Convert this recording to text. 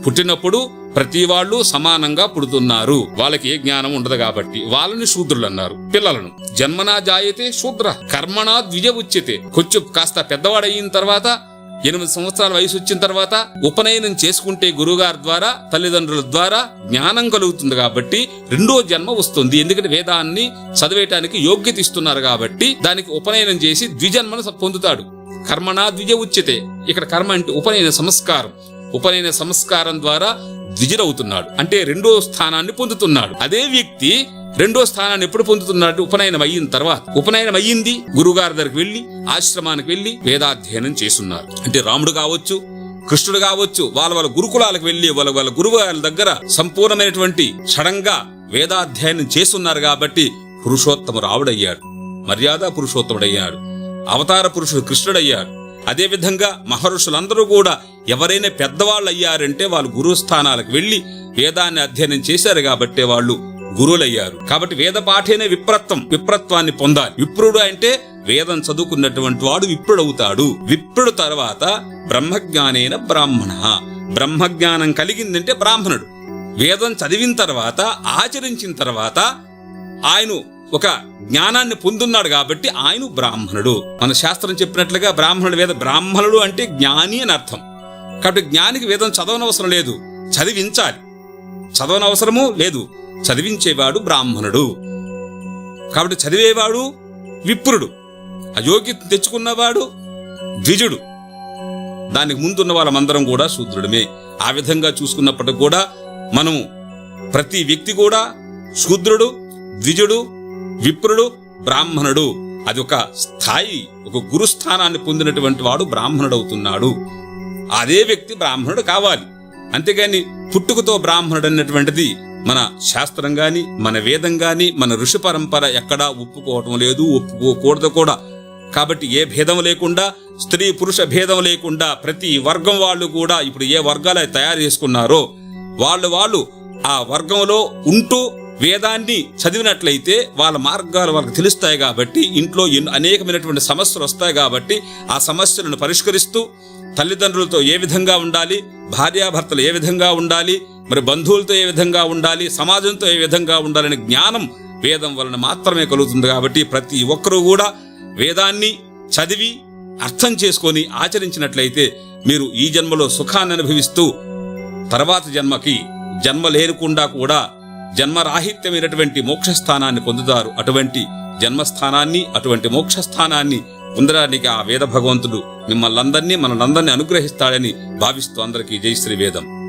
పుట్టినప్పుడు ప్రతి వాళ్ళు సమానంగా పుడుతున్నారు. వాళ్ళకి ఏ జ్ఞానం ఉండదు కాబట్టి వాళ్ళని శూద్రులు అన్నారు. పిల్లలను జన్మనా జాయతే శూద్ర కర్మణా ద్విజ ఉచ్యతే. కొంచెం కాస్త పెద్దవాడయిన తర్వాత 8 సంవత్సరాల వయసు వచ్చిన తర్వాత ఉపనయనం చేసుకుంటే గురుగారి ద్వారా తల్లిదండ్రుల ద్వారా జ్ఞానం కలుగుతుంది కాబట్టి రెండో జన్మ వస్తుంది. ఎందుకంటే వేదాన్ని చదివేయటానికి యోగ్యత ఇస్తున్నారు కాబట్టి దానికి ఉపనయనం చేసి ద్విజన్మను పొందుతాడు. కర్మణా ద్విజ ఉచ్యతే. ఇక్కడ కర్మ అంటే ఉపనయన సంస్కారం. ఉపనయన సంస్కారం ద్వారా ద్విజుడవుతున్నాడు, అంటే రెండో స్థానాన్ని పొందుతున్నాడు. అదే వ్యక్తి రెండో స్థానాన్ని ఎప్పుడు పొందుతున్నాడు? ఉపనయనం అయిన తర్వాత. ఉపనయనం అయ్యింది, గురుగారి దగ్గరికి వెళ్లి ఆశ్రమానికి వెళ్లి వేదాధ్యయనం చేస్తున్నారు. అంటే రాముడు కావచ్చు, కృష్ణుడు కావచ్చు, వాళ్ళ గురుకులాలకు వెళ్లి వాళ్ళ గురువుల దగ్గర సంపూర్ణమైనటువంటి షడంగా వేదాధ్యయనం చేస్తున్నారు కాబట్టి పురుషోత్తమ రావుడయ్యాడు, మర్యాద పురుషోత్తముడయ్యాడు, అవతార పురుషుడు కృష్ణుడయ్యాడు. అదే విధంగా మహర్షులందరూ కూడా ఎవరైనా పెద్దవాళ్ళు అయ్యారంటే వాళ్ళు గురుస్థానాలకు వెళ్లి వేదాన్ని అధ్యయనం చేశారు కాబట్టే వాళ్ళు గురువులయ్యారు. కాబట్టి వేద పాఠేనే విప్రత్వాన్ని పొందాలి. విప్రుడు అంటే వేదం చదువుకున్నటువంటి వాడు విప్రుడవుతాడు. విప్రుడు తర్వాత బ్రహ్మజ్ఞానేన బ్రాహ్మణ. బ్రహ్మజ్ఞానం కలిగిందంటే బ్రాహ్మణుడు. వేదం చదివిన తర్వాత ఆచరించిన తర్వాత ఆయన ఒక జ్ఞానాన్ని పొందున్నాడు కాబట్టి ఆయన బ్రాహ్మణుడు. మన శాస్త్రం చెప్పినట్లుగా బ్రాహ్మణుడు అంటే జ్ఞాని అని అర్థం. కాబట్టి జ్ఞానికి వేదం చదవనవసరం లేదు, చదివించాలి. చదవనవసరము లేదు, చదివించేవాడు బ్రాహ్మణుడు. కాబట్టి చదివేవాడు విప్రుడు, అయోగ్యత తెచ్చుకున్నవాడు ద్విజుడు. దానికి ముందున్న వాళ్ళమందరం కూడా శూద్రుడమే. ఆ విధంగా చూసుకున్నప్పటికి కూడా మనము ప్రతి వ్యక్తి కూడా శూద్రుడు, ద్విజుడు, విప్రుడు, బ్రాహ్మణుడు. అది ఒక స్థాయి, ఒక గురుస్థానాన్ని పొందినటువంటి వాడు బ్రాహ్మణుడు అవుతున్నాడు. అదే వ్యక్తి బ్రాహ్మణుడు కావాలి. అంతేగాని పుట్టుకతో బ్రాహ్మణుడు అన్నటువంటిది మన శాస్త్రం గాని, మన వేదం గాని, మన ఋషి పరంపర ఎక్కడా ఒప్పుకోవటం లేదు, ఒప్పుకోకూడదు కూడా. కాబట్టి ఏ భేదం లేకుండా, స్త్రీ పురుష భేదం లేకుండా ప్రతి వర్గం వాళ్ళు కూడా ఇప్పుడు ఏ వర్గాలు తయారు చేసుకున్నారో వాళ్ళు ఆ వర్గంలో ఉంటూ వేదాన్ని చదివినట్లయితే వాళ్ళ మార్గాలు వాళ్ళకి తెలుస్తాయి. కాబట్టి ఇంట్లో అనేకమైనటువంటి సమస్యలు వస్తాయి. కాబట్టి ఆ సమస్యలను పరిష్కరిస్తూ తల్లిదండ్రులతో ఏ విధంగా ఉండాలి, భార్యాభర్తలు ఏ విధంగా ఉండాలి, మరి బంధువులతో ఏ విధంగా ఉండాలి, సమాజంతో ఏ విధంగా ఉండాలనే జ్ఞానం వేదం వలన మాత్రమే కలుగుతుంది. కాబట్టి ప్రతి ఒక్కరూ కూడా వేదాన్ని చదివి అర్థం చేసుకొని ఆచరించినట్లయితే మీరు ఈ జన్మలో సుఖాన్ని అనుభవిస్తూ తర్వాత జన్మకి జన్మ లేకుండా కూడా జన్మరాహిత్యమైనటువంటి మోక్షస్థానాన్ని పొందుతారు. అటువంటి జన్మస్థానాన్ని, అటువంటి మోక్షస్థానాన్ని పొందడానికి ఆ వేద భగవంతుడు మిమ్మల్ని అందరినీ మనందరినీ అనుగ్రహిస్తాడని భావిస్తూ అందరికీ జై శ్రీ వేదం.